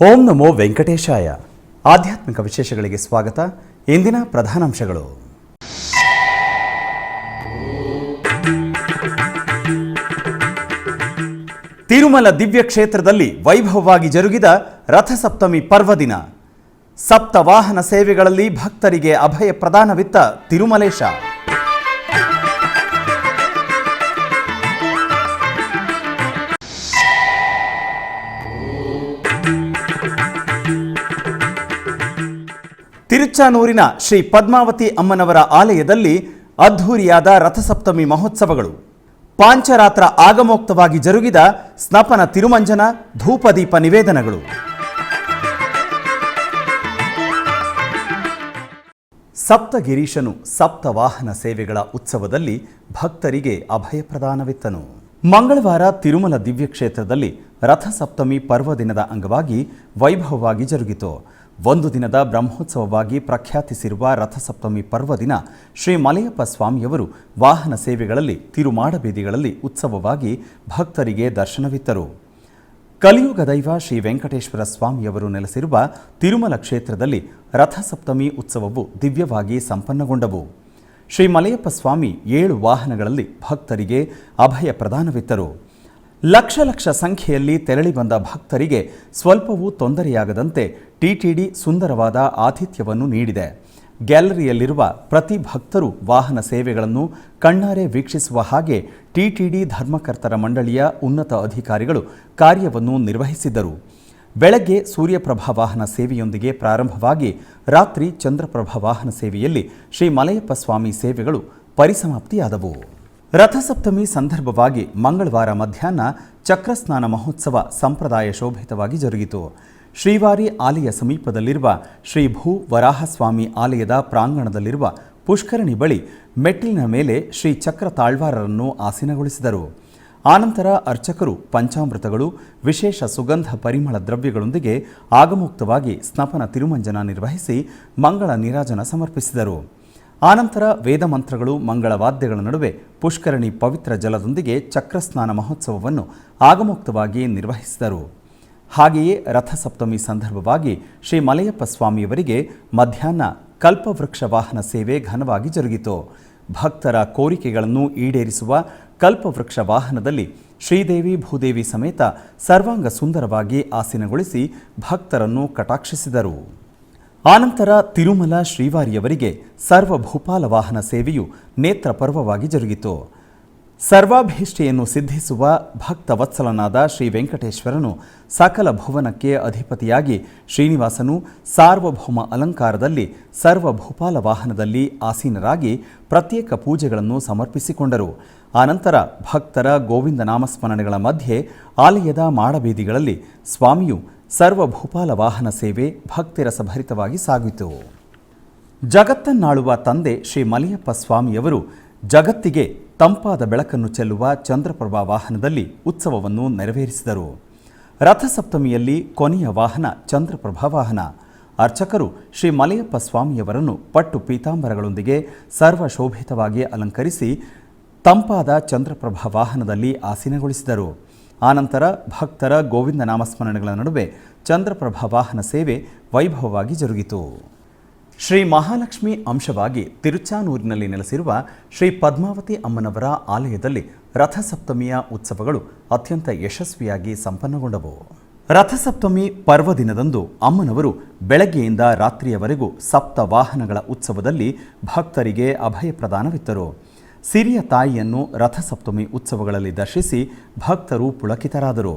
ಓಂ ನಮೋ ವೆಂಕಟೇಶಾಯ. ಆಧ್ಯಾತ್ಮಿಕ ವಿಶೇಷಗಳಿಗೆ ಸ್ವಾಗತ. ಇಂದಿನ ಪ್ರಧಾನಾಂಶಗಳು. ತಿರುಮಲ ದಿವ್ಯ ಕ್ಷೇತ್ರದಲ್ಲಿ ವೈಭವವಾಗಿ ಜರುಗಿದ ರಥಸಪ್ತಮಿ ಪರ್ವದಿನ. ಸಪ್ತವಾಹನ ಸೇವೆಗಳಲ್ಲಿ ಭಕ್ತರಿಗೆ ಅಭಯ ಪ್ರದಾನವಿತ್ತ ತಿರುಮಲೇಶ. ತಿರುಚಾನೂರಿನ ಶ್ರೀ ಪದ್ಮಾವತಿ ಅಮ್ಮನವರ ಆಲಯದಲ್ಲಿ ಅದ್ಧೂರಿಯಾದ ರಥಸಪ್ತಮಿ ಮಹೋತ್ಸವಗಳು. ಪಾಂಚರಾತ್ರ ಆಗಮೋಕ್ತವಾಗಿ ಜರುಗಿದ ಸ್ನಪನ ತಿರುಮಂಜನ, ಧೂಪದೀಪ ನಿವೇದನಗಳು. ಸಪ್ತಗಿರೀಶನು ಸಪ್ತವಾಹನ ಸೇವೆಗಳ ಉತ್ಸವದಲ್ಲಿ ಭಕ್ತರಿಗೆ ಅಭಯ ಪ್ರದಾನವಿತ್ತನು. ಮಂಗಳವಾರ ತಿರುಮಲ ದಿವ್ಯ ಕ್ಷೇತ್ರದಲ್ಲಿ ರಥಸಪ್ತಮಿ ಪರ್ವದಿನದ ಅಂಗವಾಗಿ ವೈಭವವಾಗಿ ಜರುಗಿತು. ಒಂದು ದಿನದ ಬ್ರಹ್ಮೋತ್ಸವವಾಗಿ ಪ್ರಖ್ಯಾತಿಸಿರುವ ರಥಸಪ್ತಮಿ ಪರ್ವದಿನ ಶ್ರೀ ಮಲಯಪ್ಪ ಸ್ವಾಮಿಯವರು ವಾಹನ ಸೇವೆಗಳಲ್ಲಿ ತಿರುಮಾಡ ಬೀದಿಗಳಲ್ಲಿ ಉತ್ಸವವಾಗಿ ಭಕ್ತರಿಗೆ ದರ್ಶನವಿತ್ತರು. ಕಲಿಯುಗ ದೈವ ಶ್ರೀ ವೆಂಕಟೇಶ್ವರ ಸ್ವಾಮಿಯವರು ನೆಲೆಸಿರುವ ತಿರುಮಲ ಕ್ಷೇತ್ರದಲ್ಲಿ ರಥಸಪ್ತಮಿ ಉತ್ಸವವು ದಿವ್ಯವಾಗಿ ಸಂಪನ್ನಗೊಂಡವು. ಶ್ರೀ ಮಲಯಪ್ಪ ಸ್ವಾಮಿ 7 ವಾಹನಗಳಲ್ಲಿ ಭಕ್ತರಿಗೆ ಅಭಯ ಪ್ರದಾನವಿತ್ತರು. ಲಕ್ಷ ಲಕ್ಷ ಸಂಖ್ಯೆಯಲ್ಲಿ ತೆರಳಿ ಬಂದ ಭಕ್ತರಿಗೆ ಸ್ವಲ್ಪವೂ ತೊಂದರೆಯಾಗದಂತೆ ಟಿಟಿಡಿ ಸುಂದರವಾದ ಆತಿಥ್ಯವನ್ನು ನೀಡಿದೆ. ಗ್ಯಾಲರಿಯಲ್ಲಿರುವ ಪ್ರತಿ ಭಕ್ತರು ವಾಹನ ಸೇವೆಗಳನ್ನು ಕಣ್ಣಾರೆ ವೀಕ್ಷಿಸುವ ಹಾಗೆ ಟಿಟಿಡಿ ಧರ್ಮಕರ್ತರ ಮಂಡಳಿಯ ಉನ್ನತ ಅಧಿಕಾರಿಗಳು ಕಾರ್ಯವನ್ನು ನಿರ್ವಹಿಸಿದ್ದರು. ಬೆಳಗ್ಗೆ ಸೂರ್ಯಪ್ರಭಾ ವಾಹನ ಸೇವೆಯೊಂದಿಗೆ ಪ್ರಾರಂಭವಾಗಿ ರಾತ್ರಿ ಚಂದ್ರಪ್ರಭಾ ವಾಹನ ಸೇವೆಯಲ್ಲಿ ಶ್ರೀ ಮಲಯಪ್ಪ ಸ್ವಾಮಿ ಸೇವೆಗಳು ಪರಿಸಮಾಪ್ತಿಯಾದವು. ರಥಸಪ್ತಮಿ ಸಂದರ್ಭವಾಗಿ ಮಂಗಳವಾರ ಮಧ್ಯಾಹ್ನ ಚಕ್ರಸ್ನಾನ ಮಹೋತ್ಸವ ಸಂಪ್ರದಾಯ ಶೋಭಿತವಾಗಿ ಜರುಗಿತು. ಶ್ರೀವಾರಿ ಆಲಯ ಸಮೀಪದಲ್ಲಿರುವ ಶ್ರೀ ಭೂ ವರಾಹಸ್ವಾಮಿ ಆಲಯದ ಪ್ರಾಂಗಣದಲ್ಲಿರುವ ಪುಷ್ಕರಣಿ ಬಳಿ ಮೆಟ್ಟಿಲಿನ ಮೇಲೆ ಶ್ರೀ ಚಕ್ರ ತಾಳ್ವಾರರನ್ನು ಆಸೀನಗೊಳಿಸಿದರು. ಆನಂತರ ಅರ್ಚಕರು ಪಂಚಾಮೃತಗಳು, ವಿಶೇಷ ಸುಗಂಧ ಪರಿಮಳ ದ್ರವ್ಯಗಳೊಂದಿಗೆ ಆಗಮೋಕ್ತವಾಗಿ ಸ್ನಪನ ತಿರುಮಂಜನ ನಿರ್ವಹಿಸಿ ಮಂಗಳ ನೀರಾಜನ ಸಮರ್ಪಿಸಿದರು. ಆನಂತರ ವೇದಮಂತ್ರಗಳು, ಮಂಗಳವಾದ್ಯಗಳ ನಡುವೆ ಪುಷ್ಕರಣಿ ಪವಿತ್ರ ಜಲದೊಂದಿಗೆ ಚಕ್ರಸ್ನಾನ ಮಹೋತ್ಸವವನ್ನು ಆಗಮೋಕ್ತವಾಗಿ ನಿರ್ವಹಿಸಿದರು. ಹಾಗೆಯೇ ರಥಸಪ್ತಮಿ ಸಂದರ್ಭವಾಗಿ ಶ್ರೀ ಮಲಯಪ್ಪ ಸ್ವಾಮಿಯವರಿಗೆ ಮಧ್ಯಾಹ್ನ ಕಲ್ಪವೃಕ್ಷ ವಾಹನ ಸೇವೆ ಘನವಾಗಿ ಜರುಗಿತು. ಭಕ್ತರ ಕೋರಿಕೆಗಳನ್ನು ಈಡೇರಿಸುವ ಕಲ್ಪವೃಕ್ಷ ವಾಹನದಲ್ಲಿ ಶ್ರೀದೇವಿ ಭೂದೇವಿ ಸಮೇತ ಸರ್ವಾಂಗ ಸುಂದರವಾಗಿ ಆಸೀನಗೊಳಿಸಿ ಭಕ್ತರನ್ನು ಕಟಾಕ್ಷಿಸಿದರು. ಆನಂತರ ತಿರುಮಲ ಶ್ರೀವಾರಿಯವರಿಗೆ ಸರ್ವಭೂಪಾಲ ವಾಹನ ಸೇವೆಯು ನೇತ್ರ ಪರ್ವವಾಗಿ ಜರುಗಿತು. ಸರ್ವಾಭೀಷ್ಟೆಯನ್ನು ಸಿದ್ಧಿಸುವ ಭಕ್ತವತ್ಸಲನಾದ ಶ್ರೀ ವೆಂಕಟೇಶ್ವರನು ಸಕಲ ಭುವನಕ್ಕೆ ಅಧಿಪತಿಯಾಗಿ ಶ್ರೀನಿವಾಸನು ಸಾರ್ವಭೌಮ ಅಲಂಕಾರದಲ್ಲಿ ಸರ್ವಭೂಪಾಲ ವಾಹನದಲ್ಲಿ ಆಸೀನರಾಗಿ ಪ್ರತ್ಯೇಕ ಪೂಜೆಗಳನ್ನು ಸಮರ್ಪಿಸಿಕೊಂಡರು. ಆನಂತರ ಭಕ್ತರ ಗೋವಿಂದ ನಾಮಸ್ಮರಣೆಗಳ ಮಧ್ಯೆ ಆಲಯದ ಮಾಡಬೀದಿಗಳಲ್ಲಿ ಸ್ವಾಮಿಯು ಸರ್ವಭೂಪಾಲ ವಾಹನ ಸೇವೆ ಭಕ್ತಿರಸಭರಿತವಾಗಿ ಸಾಗಿತು. ಜಗತ್ತನ್ನಾಳುವ ತಂದೆ ಶ್ರೀ ಮಲಯಪ್ಪ ಸ್ವಾಮಿಯವರು ಜಗತ್ತಿಗೆ ತಂಪಾದ ಬೆಳಕನ್ನು ಚೆಲ್ಲುವ ಚಂದ್ರಪ್ರಭಾ ವಾಹನದಲ್ಲಿ ಉತ್ಸವವನ್ನು ನೆರವೇರಿಸಿದರು. ರಥಸಪ್ತಮಿಯಲ್ಲಿ ಕೊನೆಯ ವಾಹನ ಚಂದ್ರಪ್ರಭಾ ವಾಹನ. ಅರ್ಚಕರು ಶ್ರೀ ಮಲಯಪ್ಪ ಸ್ವಾಮಿಯವರನ್ನು ಪಟ್ಟು ಪೀತಾಂಬರಗಳೊಂದಿಗೆ ಸರ್ವಶೋಭಿತವಾಗಿ ಅಲಂಕರಿಸಿ ತಂಪಾದ ಚಂದ್ರಪ್ರಭಾ ವಾಹನದಲ್ಲಿ ಆಸೀನಗೊಳಿಸಿದರು. ಆನಂತರ ಭಕ್ತರ ಗೋವಿಂದ ನಾಮಸ್ಮರಣೆಗಳ ನಡುವೆ ಚಂದ್ರಪ್ರಭಾ ವಾಹನ ಸೇವೆ ವೈಭವವಾಗಿ ಜರುಗಿತು. ಶ್ರೀ ಮಹಾಲಕ್ಷ್ಮಿ ಅಂಶವಾಗಿ ತಿರುಚಾನೂರಿನಲ್ಲಿ ನೆಲೆಸಿರುವ ಶ್ರೀ ಪದ್ಮಾವತಿ ಅಮ್ಮನವರ ಆಲಯದಲ್ಲಿ ರಥಸಪ್ತಮಿಯ ಉತ್ಸವಗಳು ಅತ್ಯಂತ ಯಶಸ್ವಿಯಾಗಿ ಸಂಪನ್ನಗೊಂಡವು. ರಥಸಪ್ತಮಿ ಪರ್ವದಿನದಂದು ಅಮ್ಮನವರು ಬೆಳಗ್ಗೆಯಿಂದ ರಾತ್ರಿಯವರೆಗೂ ಸಪ್ತ ವಾಹನಗಳ ಉತ್ಸವದಲ್ಲಿ ಭಕ್ತರಿಗೆ ಅಭಯ ಪ್ರದಾನವಿತ್ತರು. ಸಿರಿಯ ತಾಯಿಯನ್ನು ರಥಸಪ್ತಮಿ ಉತ್ಸವಗಳಲ್ಲಿ ದರ್ಶಿಸಿ ಭಕ್ತರು ಪುಳಕಿತರಾದರು.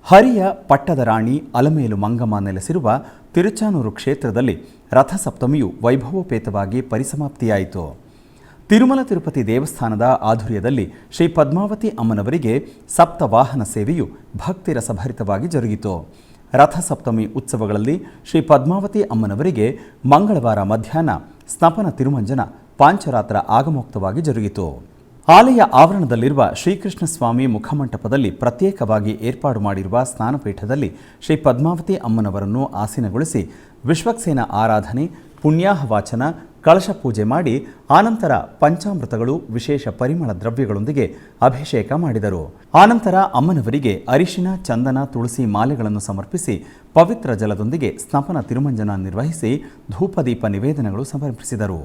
ಹರಿಯ ಪಟ್ಟದ ರಾಣಿ ಅಲಮೇಲು ಮಂಗಮ್ಮ ನೆಲೆಸಿರುವ ತಿರುಚಾನೂರು ಕ್ಷೇತ್ರದಲ್ಲಿ ರಥಸಪ್ತಮಿಯು ವೈಭವೋಪೇತವಾಗಿ ಪರಿಸಮಾಪ್ತಿಯಾಯಿತು. ತಿರುಮಲ ತಿರುಪತಿ ದೇವಸ್ಥಾನದ ಆಧುರ್ಯದಲ್ಲಿ ಶ್ರೀ ಪದ್ಮಾವತಿ ಅಮ್ಮನವರಿಗೆ ಸಪ್ತವಾಹನ ಸೇವೆಯು ಭಕ್ತಿರಸಭರಿತವಾಗಿ ಜರುಗಿತು. ರಥಸಪ್ತಮಿ ಉತ್ಸವಗಳಲ್ಲಿ ಶ್ರೀ ಪದ್ಮಾವತಿ ಅಮ್ಮನವರಿಗೆ ಮಂಗಳವಾರ ಮಧ್ಯಾಹ್ನ ಸ್ನಪನ ತಿರುಮಂಜನ ಪಾಂಚರಾತ್ರ ಆಗಮೋಕ್ತವಾಗಿ ಜರುಗಿತು. ಆಲಯ ಆವರಣದಲ್ಲಿರುವ ಶ್ರೀಕೃಷ್ಣ ಸ್ವಾಮಿ ಮುಖಮಂಟಪದಲ್ಲಿ ಪ್ರತ್ಯೇಕವಾಗಿ ಏರ್ಪಾಡು ಮಾಡಿರುವ ಸ್ನಾನಪೀಠದಲ್ಲಿ ಶ್ರೀ ಪದ್ಮಾವತಿ ಅಮ್ಮನವರನ್ನು ಆಸೀನಗೊಳಿಸಿ ವಿಶ್ವಕ್ಸೇನ ಆರಾಧನೆ, ಪುಣ್ಯಾಹವಾಚನ, ಕಳಶ ಪೂಜೆ ಮಾಡಿ ಆನಂತರ ಪಂಚಾಮೃತಗಳು ವಿಶೇಷ ಪರಿಮಳ ದ್ರವ್ಯಗಳೊಂದಿಗೆ ಅಭಿಷೇಕ ಮಾಡಿದರು. ಆನಂತರ ಅಮ್ಮನವರಿಗೆ ಅರಿಶಿನ, ಚಂದನ, ತುಳಸಿ ಮಾಲೆಗಳನ್ನು ಸಮರ್ಪಿಸಿ ಪವಿತ್ರ ಜಲದೊಂದಿಗೆ ಸ್ನಪನ ತಿರುಮಂಜನ ನಿರ್ವಹಿಸಿ ಧೂಪದೀಪ ನಿವೇದನೆಗಳು ಸಮರ್ಪಿಸಿದರು.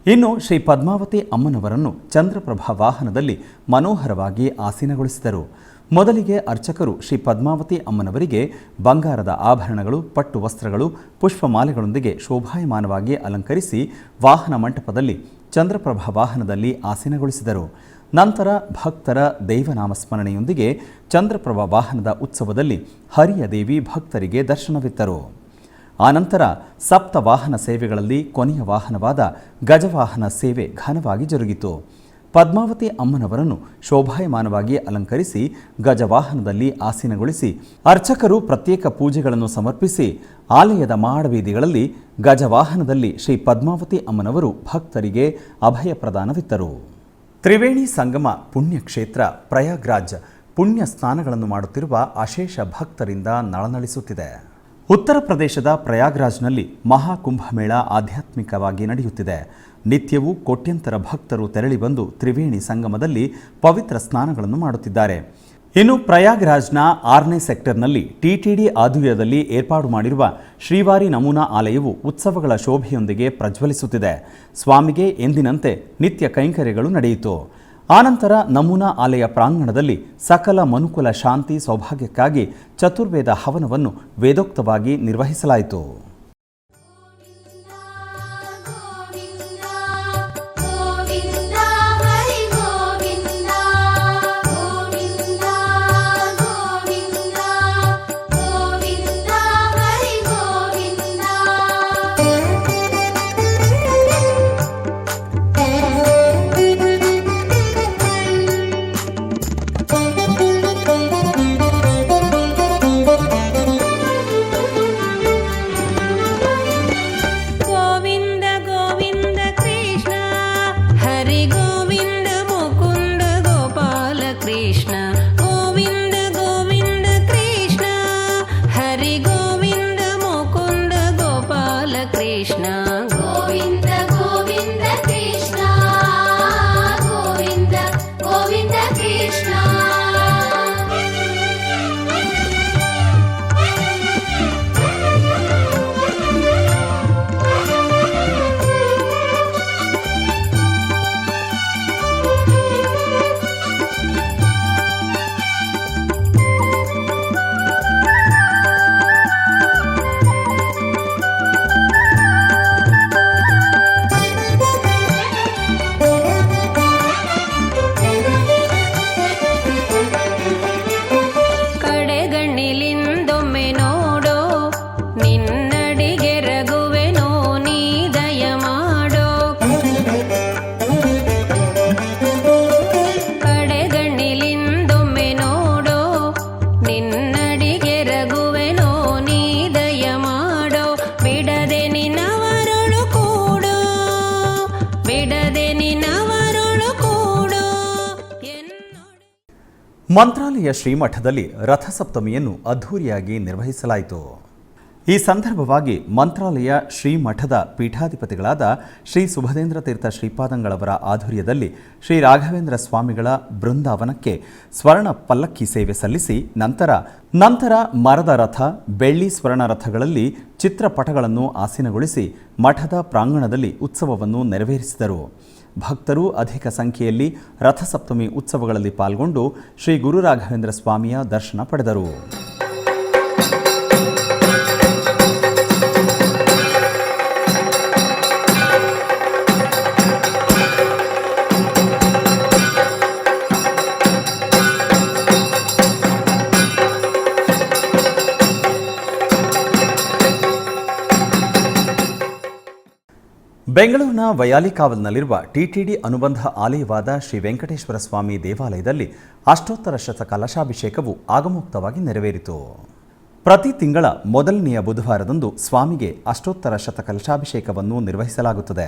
ಇನ್ನು ಶ್ರೀ ಪದ್ಮಾವತಿ ಅಮ್ಮನವರನ್ನು ಚಂದ್ರಪ್ರಭಾ ವಾಹನದಲ್ಲಿ ಮನೋಹರವಾಗಿ ಆಸೀನಗೊಳಿಸಿದರು. ಮೊದಲಿಗೆ ಅರ್ಚಕರು ಶ್ರೀ ಪದ್ಮಾವತಿ ಅಮ್ಮನವರಿಗೆ ಬಂಗಾರದ ಆಭರಣಗಳು, ಪಟ್ಟು ವಸ್ತ್ರಗಳು, ಪುಷ್ಪಮಾಲೆಗಳೊಂದಿಗೆ ಶೋಭಾಯಮಾನವಾಗಿ ಅಲಂಕರಿಸಿ ವಾಹನ ಮಂಟಪದಲ್ಲಿ ಚಂದ್ರಪ್ರಭಾ ವಾಹನದಲ್ಲಿ ಆಸೀನಗೊಳಿಸಿದರು. ನಂತರ ಭಕ್ತರ ದೈವನಾಮಸ್ಮರಣೆಯೊಂದಿಗೆ ಚಂದ್ರಪ್ರಭಾ ವಾಹನದ ಉತ್ಸವದಲ್ಲಿ ಹರಿಯ ದೇವಿ ಭಕ್ತರಿಗೆ ದರ್ಶನವಿತ್ತರು. ಆನಂತರ ಸಪ್ತ ವಾಹನ ಸೇವೆಗಳಲ್ಲಿ ಕೊನೆಯ ವಾಹನವಾದ ಗಜವಾಹನ ಸೇವೆ ಘನವಾಗಿ ಜರುಗಿತು. ಪದ್ಮಾವತಿ ಅಮ್ಮನವರನ್ನು ಶೋಭಾಯಮಾನವಾಗಿ ಅಲಂಕರಿಸಿ ಗಜವಾಹನದಲ್ಲಿ ಆಸೀನಗೊಳಿಸಿ ಅರ್ಚಕರು ಪ್ರತ್ಯೇಕ ಪೂಜೆಗಳನ್ನು ಸಮರ್ಪಿಸಿ ಆಲಯದ ಮಾಡಬೀದಿಗಳಲ್ಲಿ ಗಜವಾಹನದಲ್ಲಿ ಶ್ರೀ ಪದ್ಮಾವತಿ ಅಮ್ಮನವರು ಭಕ್ತರಿಗೆ ಅಭಯ ಪ್ರದಾನವಿತ್ತರು. ತ್ರಿವೇಣಿ ಸಂಗಮ ಪುಣ್ಯಕ್ಷೇತ್ರ ಪ್ರಯಾಗ್ರಾಜ್ ಪುಣ್ಯ ಸ್ನಾನಗಳನ್ನು ಮಾಡುತ್ತಿರುವ ಅಶೇಷ ಭಕ್ತರಿಂದ ನಳನಳಿಸುತ್ತಿದೆ. ಉತ್ತರ ಪ್ರದೇಶದ ಪ್ರಯಾಗ್ರಾಜ್ನಲ್ಲಿ ಮಹಾಕುಂಭಮೇಳ ಆಧ್ಯಾತ್ಮಿಕವಾಗಿ ನಡೆಯುತ್ತಿದೆ. ನಿತ್ಯವೂ ಕೋಟ್ಯಂತರ ಭಕ್ತರು ತೆರಳಿ ಬಂದು ತ್ರಿವೇಣಿ ಸಂಗಮದಲ್ಲಿ ಪವಿತ್ರ ಸ್ನಾನಗಳನ್ನು ಮಾಡುತ್ತಿದ್ದಾರೆ. ಇನ್ನು ಪ್ರಯಾಗ್ರಾಜ್ನ 6ನೇ ಸೆಕ್ಟರ್ನಲ್ಲಿ ಟಿಟಿಡಿ ಆಧ್ವರ್ಯದಲ್ಲಿ ಏರ್ಪಾಡು ಮಾಡಿರುವ ಶ್ರೀವಾರಿ ನಮೂನಾ ಆಲಯವು ಉತ್ಸವಗಳ ಶೋಭೆಯೊಂದಿಗೆ ಪ್ರಜ್ವಲಿಸುತ್ತಿದೆ. ಸ್ವಾಮಿಗೆ ಎಂದಿನಂತೆ ನಿತ್ಯ ಕೈಂಕರ್ಯಗಳು ನಡೆಯಿತು. ಆನಂತರ ನಮೂನಾ ಆಲಯ ಪ್ರಾಂಗಣದಲ್ಲಿ ಸಕಲ ಮನುಕುಲ ಶಾಂತಿ ಸೌಭಾಗ್ಯಕ್ಕಾಗಿ ಚತುರ್ವೇದ ಹವನವನ್ನು ವೇದೋಕ್ತವಾಗಿ ನಿರ್ವಹಿಸಲಾಯಿತು. ಮಂತ್ರಾಲಯ ಶ್ರೀಮಠದಲ್ಲಿ ರಥಸಪ್ತಮಿಯನ್ನು ಅದ್ಧೂರಿಯಾಗಿ ನಿರ್ವಹಿಸಲಾಯಿತು. ಈ ಸಂದರ್ಭವಾಗಿ ಮಂತ್ರಾಲಯ ಶ್ರೀಮಠದ ಪೀಠಾಧಿಪತಿಗಳಾದ ಶ್ರೀ ಸುಬದೇಂದ್ರ ತೀರ್ಥ ಶ್ರೀಪಾದಂಗಳವರ ಆಧ್ವರ್ಯದಲ್ಲಿ ಶ್ರೀ ರಾಘವೇಂದ್ರ ಸ್ವಾಮಿಗಳ ಬೃಂದಾವನಕ್ಕೆ ಸ್ವರ್ಣ ಪಲ್ಲಕ್ಕಿ ಸೇವೆ ಸಲ್ಲಿಸಿ ನಂತರ ಮರದ ರಥ, ಬೆಳ್ಳಿ ಸ್ವರ್ಣ ರಥಗಳಲ್ಲಿ ಚಿತ್ರಪಟಗಳನ್ನು ಆಸೀನಗೊಳಿಸಿ ಮಠದ ಪ್ರಾಂಗಣದಲ್ಲಿ ಉತ್ಸವವನ್ನು ನೆರವೇರಿಸಿದರು. ಭಕ್ತರು ಅಧಿಕ ಸಂಖ್ಯೆಯಲ್ಲಿ ರಥಸಪ್ತಮಿ ಉತ್ಸವಗಳಲ್ಲಿ ಪಾಲ್ಗೊಂಡು ಶ್ರೀ ಗುರು ರಾಘವೇಂದ್ರ ಸ್ವಾಮಿಯ ದರ್ಶನ ಪಡೆದರು. ಬೆಂಗಳೂರಿನ ವಯಾಲಿಕಾವಲ್ನಲ್ಲಿರುವ ಟಿಟಿಡಿ ಅನುಬಂಧ ಆಲಯವಾದ ಶ್ರೀ ವೆಂಕಟೇಶ್ವರ ಸ್ವಾಮಿ ದೇವಾಲಯದಲ್ಲಿ ಅಷ್ಟೋತ್ತರ ಶತ ಕಲಶಾಭಿಷೇಕವು ಆಗಮೋಕ್ತವಾಗಿ ನೆರವೇರಿತು. ಪ್ರತಿ ತಿಂಗಳ ಮೊದಲನೆಯ ಬುಧವಾರದಂದು ಸ್ವಾಮಿಗೆ ಅಷ್ಟೋತ್ತರ ಶತ ಕಲಶಾಭಿಷೇಕವನ್ನು ನಿರ್ವಹಿಸಲಾಗುತ್ತದೆ.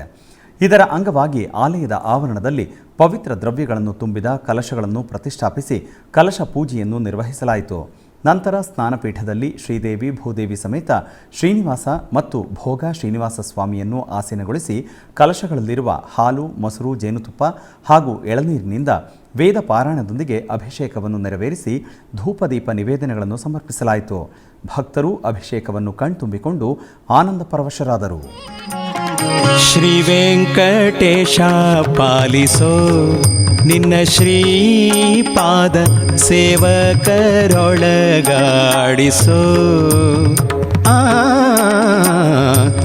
ಇದರ ಅಂಗವಾಗಿ ಆಲಯದ ಆವರಣದಲ್ಲಿ ಪವಿತ್ರ ದ್ರವ್ಯಗಳನ್ನು ತುಂಬಿದ ಕಲಶಗಳನ್ನು ಪ್ರತಿಷ್ಠಾಪಿಸಿ ಕಲಶ ಪೂಜೆಯನ್ನು ನಿರ್ವಹಿಸಲಾಯಿತು. ನಂತರ ಸ್ನಾನಪೀಠದಲ್ಲಿ ಶ್ರೀದೇವಿ ಭೂದೇವಿ ಸಮೇತ ಶ್ರೀನಿವಾಸ ಮತ್ತು ಭೋಗ ಶ್ರೀನಿವಾಸ ಸ್ವಾಮಿಯನ್ನು ಆಸೀನಗೊಳಿಸಿ ಕಲಶಗಳಲ್ಲಿರುವ ಹಾಲು, ಮೊಸರು, ಜೇನುತುಪ್ಪ ಹಾಗೂ ಎಳನೀರಿನಿಂದ ವೇದ ಪಾರಾಯಣದೊಂದಿಗೆ ಅಭಿಷೇಕವನ್ನು ನೆರವೇರಿಸಿ ಧೂಪದೀಪ ನಿವೇದನೆಗಳನ್ನು ಸಮರ್ಪಿಸಲಾಯಿತು. ಭಕ್ತರು ಅಭಿಷೇಕವನ್ನು ಕಣ್ತುಂಬಿಕೊಂಡು ಆನಂದ ಪರವಶರಾದರು. ಶ್ರೀ ವೆಂಕಟೇಶ ಪಾಲಿಸೋ ನಿನ್ನ ಶ್ರೀಪಾದ ಸೇವಕರೊಳಗಾಡಿಸೋ.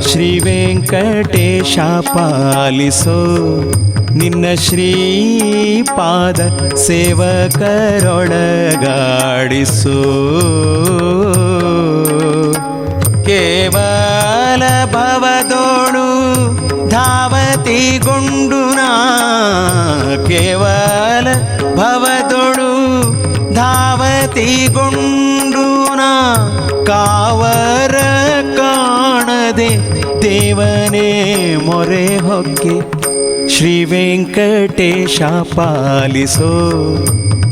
ಶ್ರೀ ವೆಂಕಟೇಶ ಪಾಲಿಸೋ ನಿನ್ನ ಶ್ರೀಪಾದ ಸೇವಕರೊಳಗಾಡಿಸೋ. ಕೇವಲ ಭವದೋಳು ಧಾವತಿಗೊಂಡುನಾ, ಕೇವಲ ಭವದೋಳು ಧಾವತಿಗೊಂಡುನಾ, ಕಾವರ ಕಾಣದೆ ದೇವನೇ ಮೊರೆ ಹೊಕ್ಕೆ. ಶ್ರೀ ವೆಂಕಟೇಶ ಪಾಲಿಸೋ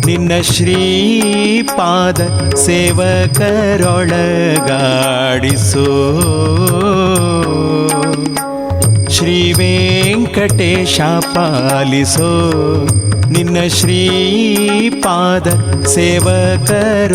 ನಿನ್ನ ಶ್ರೀಪಾದ ಸೇವಕರೊಳಗಾಡಿಸೋ. ಶ್ರೀ ವೆಂಕಟೇಶ ಪಾಲಿಸೋ ನಿನ್ನ ಶ್ರೀಪಾದ ಸೇವಕರೊಳಗಾಡಿಸೋ.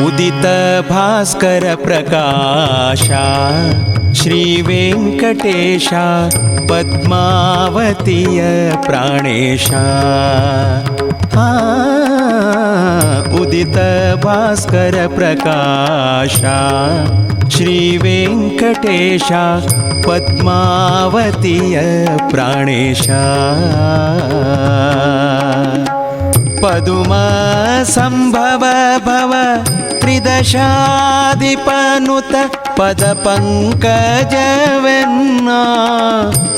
ಉದಿತ ಭಾಸ್ಕರ ಪ್ರಕಾಶ ಶ್ರೀ ವೆಂಕಟೇಶ ಪದ್ಮಾವತಿಯ ಪ್ರಾಣೇಶ. ಉದಿತ ಭಾಸ್ಕರ ಪ್ರಕಾಶ ಶ್ರೀ ವೆಂಕಟೇಶ ಪದ್ಮಾವತಿಯ ಪ್ರಾಣೇಶ. ಪದುಮ ಸಂಭವ ಭವ ತ್ರಿದಶಾಧಿಪನುತ ಪದ ಪಂಕಜವೆನ್ನ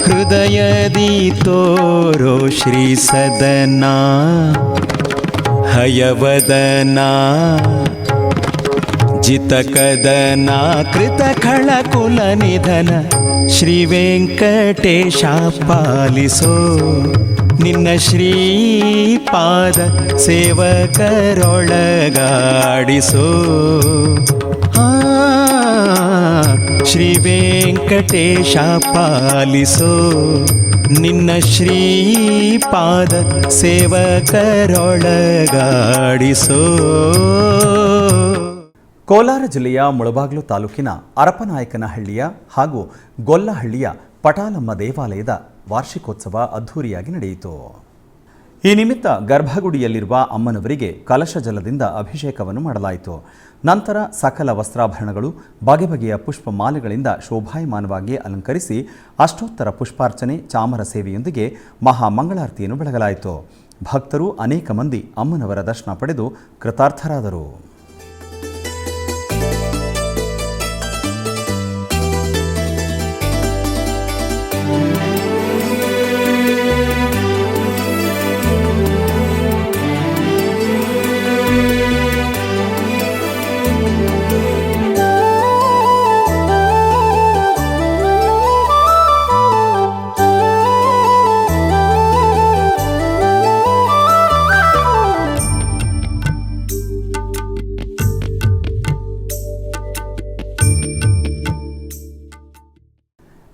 ಹೃದಯದಿ ತೋರೋ ಶ್ರೀ ಸದನ ಹಯವದನ ಜಿತಕದನ ಕೃತ ಖಳ ಕುಲ ನಿಧನ. ಶ್ರೀ ವೆಂಕಟೇಶ ಪಾಲಿಸೋ ನಿನ್ನ ಶ್ರೀಪಾದ ಸೇವಕರೊಳಗಾಡಿಸೋ. ಶ್ರೀ ವೆಂಕಟೇಶ ಪಾಲಿಸೋ ನಿನ್ನ ಶ್ರೀಪಾದ ಸೇವಕರೊಳಗಾಡಿಸೋ. ಕೋಲಾರ ಜಿಲ್ಲೆಯ ಮುಳಬಾಗಿಲು ತಾಲೂಕಿನ ಅರಪನಾಯಕನಹಳ್ಳಿಯ ಹಾಗೂ ಗೊಲ್ಲಹಳ್ಳಿಯ ಪಟಾಲಮ್ಮ ದೇವಾಲಯದ ವಾರ್ಷಿಕೋತ್ಸವ ಅದ್ಧೂರಿಯಾಗಿ ನಡೆಯಿತು. ಈ ನಿಮಿತ್ತ ಗರ್ಭಗುಡಿಯಲ್ಲಿರುವ ಅಮ್ಮನವರಿಗೆ ಕಲಶ ಜಲದಿಂದ ಅಭಿಷೇಕವನ್ನು ಮಾಡಲಾಯಿತು. ನಂತರ ಸಕಲ ವಸ್ತ್ರಾಭರಣಗಳು, ಬಗೆ ಬಗೆಯ ಪುಷ್ಪ ಮಾಲೆಗಳಿಂದ ಶೋಭಾಯಮಾನವಾಗಿ ಅಲಂಕರಿಸಿ ಅಷ್ಟೋತ್ತರ ಪುಷ್ಪಾರ್ಚನೆ, ಚಾಮರ ಸೇವೆಯೊಂದಿಗೆ ಮಹಾಮಂಗಳಾರತಿಯನ್ನು ಬೆಳಗಲಾಯಿತು. ಭಕ್ತರು ಅನೇಕ ಮಂದಿ ಅಮ್ಮನವರ ದರ್ಶನ ಪಡೆದು ಕೃತಾರ್ಥರಾದರು.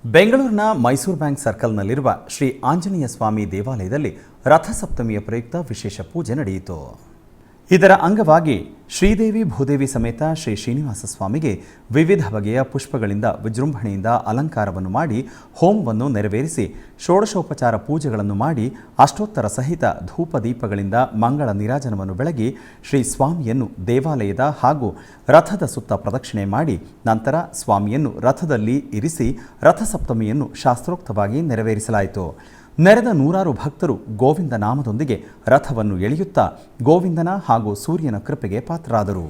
ಬೆಂಗಳೂರಿನ ಮೈಸೂರು ಬ್ಯಾಂಕ್ ಸರ್ಕಲ್ನಲ್ಲಿರುವ ಶ್ರೀ ಆಂಜನೇಯ ಸ್ವಾಮಿ ದೇವಾಲಯದಲ್ಲಿ ರಥಸಪ್ತಮಿಯ ಪ್ರಯುಕ್ತ ವಿಶೇಷ ಪೂಜೆ ನಡೆಯಿತು. ಇದರ ಅಂಗವಾಗಿ ಶ್ರೀದೇವಿ ಭೂದೇವಿ ಸಮೇತ ಶ್ರೀ ಶ್ರೀನಿವಾಸ ಸ್ವಾಮಿಗೆ ವಿವಿಧ ಬಗೆಯ ಪುಷ್ಪಗಳಿಂದ ವಿಜೃಂಭಣೆಯಿಂದ ಅಲಂಕಾರವನ್ನು ಮಾಡಿ ಹೋಮವನ್ನು ನೆರವೇರಿಸಿ ಷೋಡಶೋಪಚಾರ ಪೂಜೆಗಳನ್ನು ಮಾಡಿ ಅಷ್ಟೋತ್ತರ ಸಹಿತ ಧೂಪದೀಪಗಳಿಂದ ಮಂಗಳ ನೀರಾಜನವನ್ನು ಬೆಳಗಿ ಶ್ರೀ ಸ್ವಾಮಿಯನ್ನು ದೇವಾಲಯದ ಹಾಗೂ ರಥದ ಸುತ್ತ ಪ್ರದಕ್ಷಿಣೆ ಮಾಡಿ ನಂತರ ಸ್ವಾಮಿಯನ್ನು ರಥದಲ್ಲಿ ಇರಿಸಿ ರಥಸಪ್ತಮಿಯನ್ನು ಶಾಸ್ತ್ರೋಕ್ತವಾಗಿ ನೆರವೇರಿಸಲಾಯಿತು. ನೆರೆದ ನೂರಾರು ಭಕ್ತರು ಗೋವಿಂದ ನಾಮದೊಂದಿಗೆ ರಥವನ್ನು ಎಳೆಯುತ್ತಾ ಗೋವಿಂದನ ಹಾಗೂ ಸೂರ್ಯನ ಕೃಪೆಗೆ ಪಾತ್ರರಾದರು.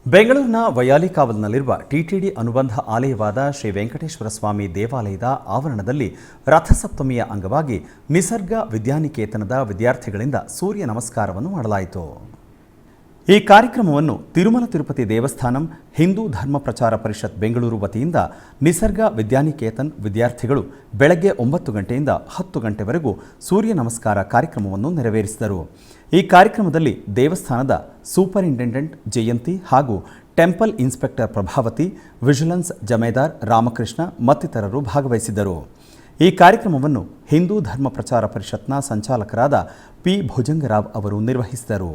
ಬೆಂಗಳೂರಿನ ವೈಯಾಲಿಕಾವಲ್ನಲ್ಲಿರುವ ಟಿಟಿಡಿ ಅನುಬಂಧ ಆಲಯವಾದ ಶ್ರೀ ವೆಂಕಟೇಶ್ವರ ಸ್ವಾಮಿ ದೇವಾಲಯದ ಆವರಣದಲ್ಲಿ ರಥಸಪ್ತಮಿಯ ಅಂಗವಾಗಿ ನಿಸರ್ಗ ವಿದ್ಯಾನಿಕೇತನದ ವಿದ್ಯಾರ್ಥಿಗಳಿಂದ ಸೂರ್ಯ ನಮಸ್ಕಾರವನ್ನು ಮಾಡಲಾಯಿತು. ಈ ಕಾರ್ಯಕ್ರಮವನ್ನು ತಿರುಮಲ ತಿರುಪತಿ ದೇವಸ್ಥಾನಂ ಹಿಂದೂ ಧರ್ಮ ಪ್ರಚಾರ ಪರಿಷತ್ ಬೆಂಗಳೂರು ವತಿಯಿಂದ ನಿಸರ್ಗ ವಿದ್ಯಾನಿಕೇತನ್ ವಿದ್ಯಾರ್ಥಿಗಳು ಬೆಳಗ್ಗೆ 9 ಗಂಟೆಯಿಂದ 10 ಗಂಟೆವರೆಗೂ ಸೂರ್ಯ ನಮಸ್ಕಾರ ಕಾರ್ಯಕ್ರಮವನ್ನು ನೆರವೇರಿಸಿದರು. ಈ ಕಾರ್ಯಕ್ರಮದಲ್ಲಿ ದೇವಸ್ಥಾನದ ಸೂಪರಿಂಟೆಂಡೆಂಟ್ ಜಯಂತಿ ಹಾಗೂ ಟೆಂಪಲ್ ಇನ್ಸ್ಪೆಕ್ಟರ್ ಪ್ರಭಾವತಿ, ವಿಜಿಲೆನ್ಸ್ ಜಮೇದಾರ್ ರಾಮಕೃಷ್ಣ ಮತ್ತಿತರರು ಭಾಗವಹಿಸಿದ್ದರು. ಈ ಕಾರ್ಯಕ್ರಮವನ್ನು ಹಿಂದೂ ಧರ್ಮ ಪ್ರಚಾರ ಪರಿಷತ್ನ ಸಂಚಾಲಕರಾದ ಪಿ ಭುಜಂಗರಾವ್ ಅವರು ನಿರ್ವಹಿಸಿದರು.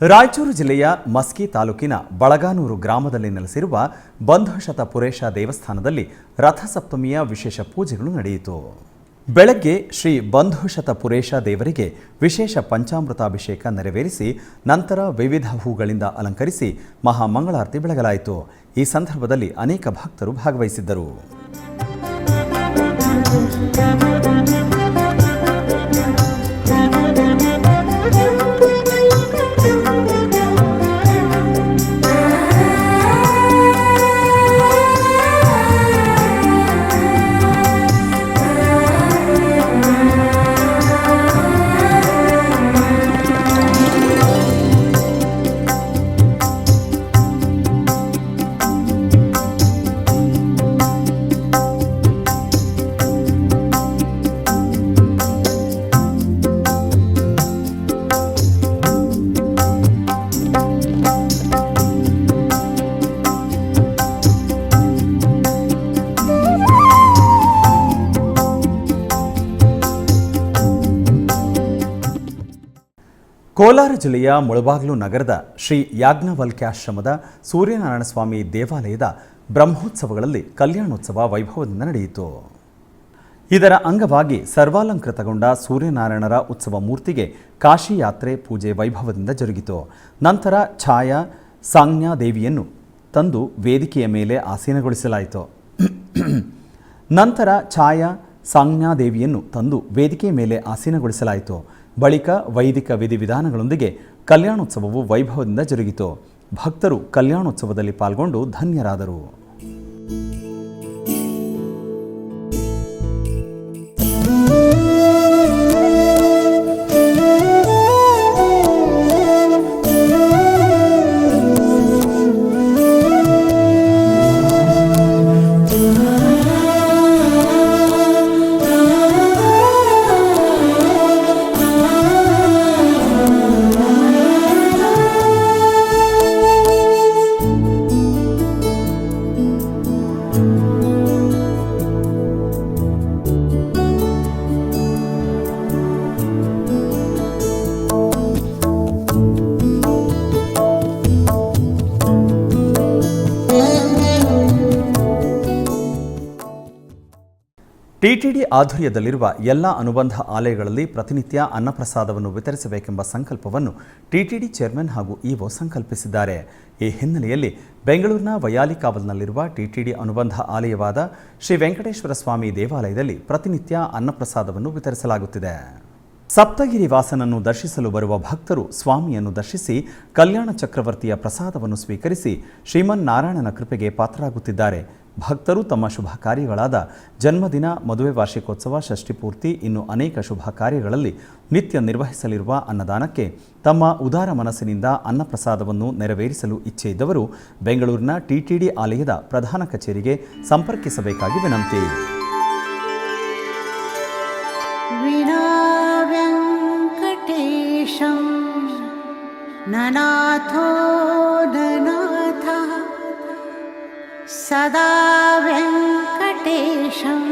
ರಾಯಚೂರು ಜಿಲ್ಲೆಯ ಮಸ್ಕಿ ತಾಲೂಕಿನ ಬಳಗಾನೂರು ಗ್ರಾಮದಲ್ಲಿ ನೆಲೆಸಿರುವ ಬಂಧುಶತ ಪುರೇಶ ದೇವಸ್ಥಾನದಲ್ಲಿ ರಥಸಪ್ತಮಿಯ ವಿಶೇಷ ಪೂಜೆಗಳು ನಡೆಯಿತು. ಬೆಳಗ್ಗೆ ಶ್ರೀ ಬಂಧುಶತ ಪುರೇಶ ದೇವರಿಗೆ ವಿಶೇಷ ಪಂಚಾಮೃತಾಭಿಷೇಕ ನೆರವೇರಿಸಿ ನಂತರ ವಿವಿಧ ಹೂಗಳಿಂದ ಅಲಂಕರಿಸಿ ಮಹಾಮಂಗಳಾರತಿ ಬೆಳಗಲಾಯಿತು. ಈ ಸಂದರ್ಭದಲ್ಲಿ ಅನೇಕ ಭಕ್ತರು ಭಾಗವಹಿಸಿದ್ದರು. ಕೋಲಾರ ಜಿಲ್ಲೆಯ ಮುಳಬಾಗಿಲು ನಗರದ ಶ್ರೀ ಯಾಜ್ಞವಲ್ಕ್ಯಾಶ್ರಮದ ಸೂರ್ಯನಾರಾಯಣ ಸ್ವಾಮಿ ದೇವಾಲಯದ ಬ್ರಹ್ಮೋತ್ಸವಗಳಲ್ಲಿ ಕಲ್ಯಾಣೋತ್ಸವ ವೈಭವದಿಂದ ನಡೆಯಿತು. ಇದರ ಅಂಗವಾಗಿ ಸರ್ವಾಲಂಕೃತಗೊಂಡ ಸೂರ್ಯನಾರಾಯಣರ ಉತ್ಸವ ಮೂರ್ತಿಗೆ ಕಾಶಿ ಯಾತ್ರೆ ಪೂಜೆ ವೈಭವದಿಂದ ಜರುಗಿತು. ನಂತರ ಛಾಯಾ ಸಾಂಜ್ಞಾದೇವಿಯನ್ನು ತಂದು ವೇದಿಕೆಯ ಮೇಲೆ ಆಸೀನಗೊಳಿಸಲಾಯಿತು. ಬಳಿಕ ವೈದಿಕ ವಿಧಿವಿಧಾನಗಳೊಂದಿಗೆ ಕಲ್ಯಾಣೋತ್ಸವವು ವೈಭವದಿಂದ ಜರುಗಿತು. ಭಕ್ತರು ಕಲ್ಯಾಣೋತ್ಸವದಲ್ಲಿ ಪಾಲ್ಗೊಂಡು ಧನ್ಯರಾದರು. ಟಿಟಿಡಿ ಆಧ್ವರ್ಯದಲ್ಲಿರುವ ಎಲ್ಲ ಅನುಬಂಧ ಆಲಯಗಳಲ್ಲಿ ಪ್ರತಿನಿತ್ಯ ಅನ್ನಪ್ರಸಾದವನ್ನು ವಿತರಿಸಬೇಕೆಂಬ ಸಂಕಲ್ಪವನ್ನು ಟಿಟಿಡಿ ಚೇರ್ಮನ್ ಹಾಗೂ ಇಒ ಸಂಕಲ್ಪಿಸಿದ್ದಾರೆ. ಈ ಹಿನ್ನೆಲೆಯಲ್ಲಿ ಬೆಂಗಳೂರಿನ ವೈಯಾಲಿಕಾವಲ್ನಲ್ಲಿರುವ ಟಿಟಿಡಿ ಅನುಬಂಧ ಆಲಯವಾದ ಶ್ರೀ ವೆಂಕಟೇಶ್ವರ ಸ್ವಾಮಿ ದೇವಾಲಯದಲ್ಲಿ ಪ್ರತಿನಿತ್ಯ ಅನ್ನಪ್ರಸಾದವನ್ನು ವಿತರಿಸಲಾಗುತ್ತಿದೆ. ಸಪ್ತಗಿರಿ ವಾಸನನ್ನು ದರ್ಶಿಸಲು ಬರುವ ಭಕ್ತರು ಸ್ವಾಮಿಯನ್ನು ದರ್ಶಿಸಿ ಕಲ್ಯಾಣ ಚಕ್ರವರ್ತಿಯ ಪ್ರಸಾದವನ್ನು ಸ್ವೀಕರಿಸಿ ಶ್ರೀಮನ್ನಾರಾಯಣನ ಕೃಪೆಗೆ ಪಾತ್ರರಾಗುತ್ತಿದ್ದಾರೆ. ಭಕ್ತರು ತಮ್ಮ ಶುಭ ಕಾರ್ಯಗಳಾದ ಜನ್ಮದಿನ, ಮದುವೆ ವಾರ್ಷಿಕೋತ್ಸವ, ಷಷ್ಠಿಪೂರ್ತಿ ಇನ್ನು ಅನೇಕ ಶುಭ ಕಾರ್ಯಗಳಲ್ಲಿ ನಿತ್ಯ ನಿರ್ವಹಿಸಲಿರುವ ಅನ್ನದಾನಕ್ಕೆ ತಮ್ಮ ಉದಾರ ಮನಸ್ಸಿನಿಂದ ಅನ್ನಪ್ರಸಾದವನ್ನು ನೆರವೇರಿಸಲು ಇಚ್ಛೆ ಇದ್ದವರು ಬೆಂಗಳೂರಿನ ಟಿಟಿಡಿ ಆಲಯದ ಪ್ರಧಾನ ಕಚೇರಿಗೆ ಸಂಪರ್ಕಿಸಬೇಕಾಗಿ ವಿನಂತಿ. ನನಾಥೋ ನನಾಥಃ ಸದಾ ವೆಂಕಟೇಶಂ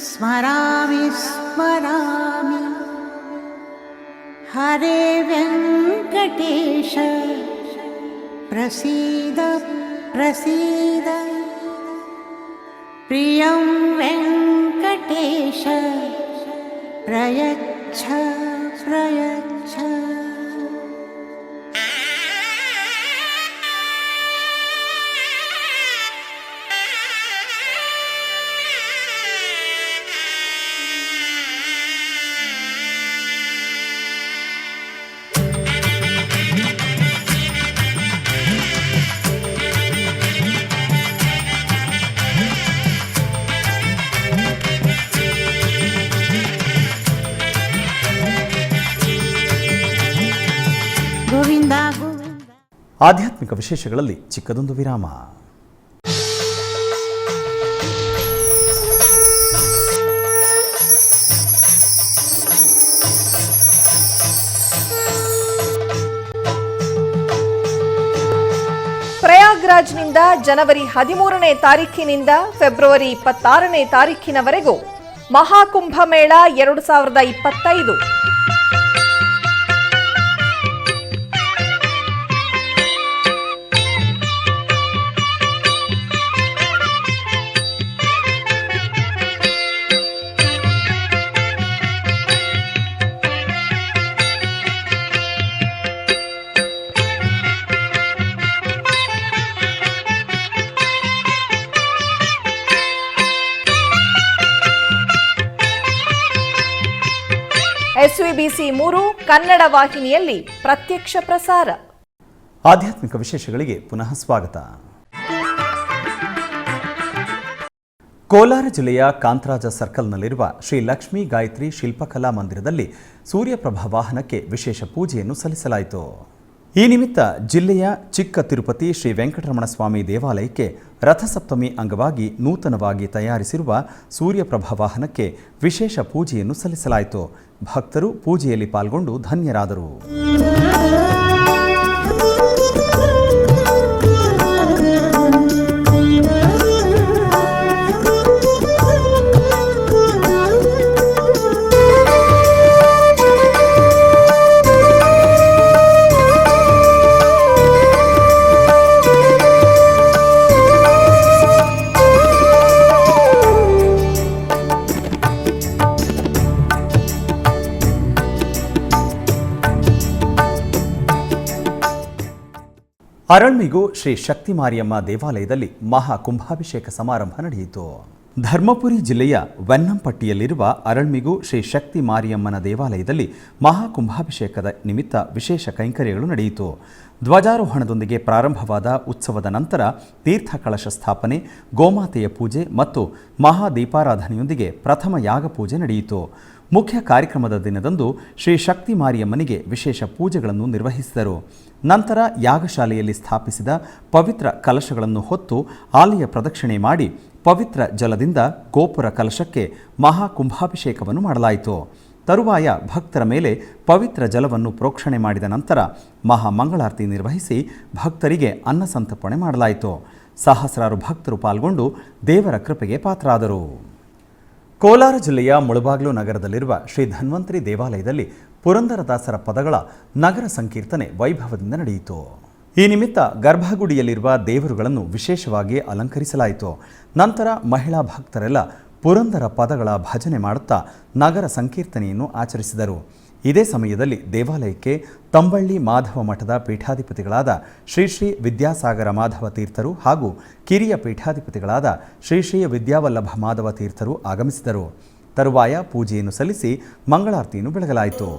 ಸ್ಮರಾಮಿ ಸ್ಮರಾಮಿ. ಹರೇ ವೆಂಕಟೇಶ ಪ್ರಸೀದ ಪ್ರಸೀದ. ಪ್ರಿಯಂ ವೆಂಕಟೇಶ ಪ್ರಯಚ್ಛ ಪ್ರಯಚ್ಛ. ಆಧ್ಯಾತ್ಮಿಕ ವಿಶೇಷಗಳಲ್ಲಿ ಚಿಕ್ಕದೊಂದು ವಿರಾಮ. ಪ್ರಯಾಗ್ರಾಜ್ನಿಂದ ಜನವರಿ 13ನೇ ತಾರೀಖಿನಿಂದ ಫೆಬ್ರವರಿ 26ನೇ ತಾರೀಖಿನವರೆಗೂ ಮಹಾಕುಂಭಮೇಳ 2025. SVBC 3 ಕನ್ನಡ ವಾಹಿನಿಯಲ್ಲಿ ಪ್ರತ್ಯಕ್ಷ ಪ್ರಸಾರ. ಆಧ್ಯಾತ್ಮಿಕ ವಿಶೇಷಗಳಿಗೆ ಪುನಃ ಸ್ವಾಗತ. ಕೋಲಾರ ಜಿಲ್ಲೆಯ ಕಾಂತರಾಜ ಸರ್ಕಲ್ನಲ್ಲಿರುವ ಶ್ರೀ ಲಕ್ಷ್ಮೀ ಗಾಯತ್ರಿ ಶಿಲ್ಪಕಲಾ ಮಂದಿರದಲ್ಲಿ ಸೂರ್ಯಪ್ರಭ ವಾಹನಕ್ಕೆ ವಿಶೇಷ ಪೂಜೆಯನ್ನು ಸಲ್ಲಿಸಲಾಯಿತು. ಈ ನಿಮಿತ್ತ ಜಿಲ್ಲೆಯ ಚಿಕ್ಕ ತಿರುಪತಿ ಶ್ರೀ ವೆಂಕಟರಮಣ ಸ್ವಾಮಿ ದೇವಾಲಯಕ್ಕೆ ರಥಸಪ್ತಮಿ ಅಂಗವಾಗಿ ನೂತನವಾಗಿ ತಯಾರಿಸಿರುವ ಸೂರ್ಯಪ್ರಭ ವಾಹನಕ್ಕೆ ವಿಶೇಷ ಪೂಜೆಯನ್ನು ಸಲ್ಲಿಸಲಾಯಿತು. ಭಕ್ತರು ಪೂಜೆಯಲ್ಲಿ ಪಾಲ್ಗೊಂಡು ಧನ್ಯರಾದರು. ಅರಳ್ಮಿಗು ಶ್ರೀ ಶಕ್ತಿ ಮಾರಿಯಮ್ಮ ದೇವಾಲಯದಲ್ಲಿ ಮಹಾ ಕುಂಭಾಭಿಷೇಕ ಸಮಾರಂಭ ನಡೆಯಿತು. ಧರ್ಮಪುರಿ ಜಿಲ್ಲೆಯ ವೆನ್ನಂಪಟ್ಟಿಯಲ್ಲಿರುವ ಅರಳ್ಮಿಗು ಶ್ರೀ ಶಕ್ತಿ ಮಾರಿಯಮ್ಮನ ದೇವಾಲಯದಲ್ಲಿ ಮಹಾ ಕುಂಭಾಭಿಷೇಕದ ನಿಮಿತ್ತ ವಿಶೇಷ ಕೈಂಕರ್ಯಗಳು ನಡೆಯಿತು. ಧ್ವಜಾರೋಹಣದೊಂದಿಗೆ ಪ್ರಾರಂಭವಾದ ಉತ್ಸವದ ನಂತರ ತೀರ್ಥ ಕಳಶ ಸ್ಥಾಪನೆ, ಗೋಮಾತೆಯ ಪೂಜೆ ಮತ್ತು ಮಹಾದೀಪಾರಾಧನೆಯೊಂದಿಗೆ ಪ್ರಥಮ ಯಾಗ ಪೂಜೆ ನಡೆಯಿತು. ಮುಖ್ಯ ಕಾರ್ಯಕ್ರಮದ ದಿನದಂದು ಶ್ರೀ ಶಕ್ತಿ ಮಾರಿಯಮ್ಮನಿಗೆ ವಿಶೇಷ ಪೂಜೆಗಳನ್ನು ನಿರ್ವಹಿಸಿದರು. ನಂತರ ಯಾಗಶಾಲೆಯಲ್ಲಿ ಸ್ಥಾಪಿಸಿದ ಪವಿತ್ರ ಕಲಶಗಳನ್ನು ಹೊತ್ತು ಆಲಯ ಪ್ರದಕ್ಷಿಣೆ ಮಾಡಿ ಪವಿತ್ರ ಜಲದಿಂದ ಗೋಪುರ ಕಲಶಕ್ಕೆ ಮಹಾಕುಂಭಾಭಿಷೇಕವನ್ನು ಮಾಡಲಾಯಿತು. ತರುವಾಯ ಭಕ್ತರ ಮೇಲೆ ಪವಿತ್ರ ಜಲವನ್ನು ಪ್ರೋಕ್ಷಣೆ ಮಾಡಿದ ನಂತರ ಮಹಾಮಂಗಳಾರತಿ ನಿರ್ವಹಿಸಿ ಭಕ್ತರಿಗೆ ಅನ್ನಸಂತರ್ಪಣೆ ಮಾಡಲಾಯಿತು. ಸಹಸ್ರಾರು ಭಕ್ತರು ಪಾಲ್ಗೊಂಡು ದೇವರ ಕೃಪೆಗೆ ಪಾತ್ರರಾದರು. ಕೋಲಾರ ಜಿಲ್ಲೆಯ ಮುಳಬಾಗಿಲು ನಗರದಲ್ಲಿರುವ ಶ್ರೀ ಧನ್ವಂತರಿ ದೇವಾಲಯದಲ್ಲಿ ಪುರಂದರದಾಸರ ಪದಗಳ ನಗರ ಸಂಕೀರ್ತನೆ ವೈಭವದಿಂದ ನಡೆಯಿತು. ಈ ನಿಮಿತ್ತ ಗರ್ಭಗುಡಿಯಲ್ಲಿರುವ ದೇವರುಗಳನ್ನು ವಿಶೇಷವಾಗಿ ಅಲಂಕರಿಸಲಾಯಿತು. ನಂತರ ಮಹಿಳಾ ಭಕ್ತರೆಲ್ಲ ಪುರಂದರ ಪದಗಳ ಭಜನೆ ಮಾಡುತ್ತಾ ನಗರ ಸಂಕೀರ್ತನೆಯನ್ನು ಆಚರಿಸಿದರು. ಇದೇ ಸಮಯದಲ್ಲಿ ದೇವಾಲಯಕ್ಕೆ ತಂಬಳ್ಳಿ ಮಾಧವ ಮಠದ ಪೀಠಾಧಿಪತಿಗಳಾದ ಶ್ರೀ ಶ್ರೀ ವಿದ್ಯಾಸಾಗರ ಮಾಧವ ತೀರ್ಥರು ಹಾಗೂ ಕಿರಿಯ ಪೀಠಾಧಿಪತಿಗಳಾದ ಶ್ರೀ ಶ್ರೀ ವಿದ್ಯಾವಲ್ಲಭ ಮಾಧವ ತೀರ್ಥರು ಆಗಮಿಸಿದರು. ತರುವಾಯ ಪೂಜೆಯನ್ನು ಸಲ್ಲಿಸಿ ಮಂಗಳಾರತಿಯನ್ನು ಬೆಳಗಲಾಯಿತು.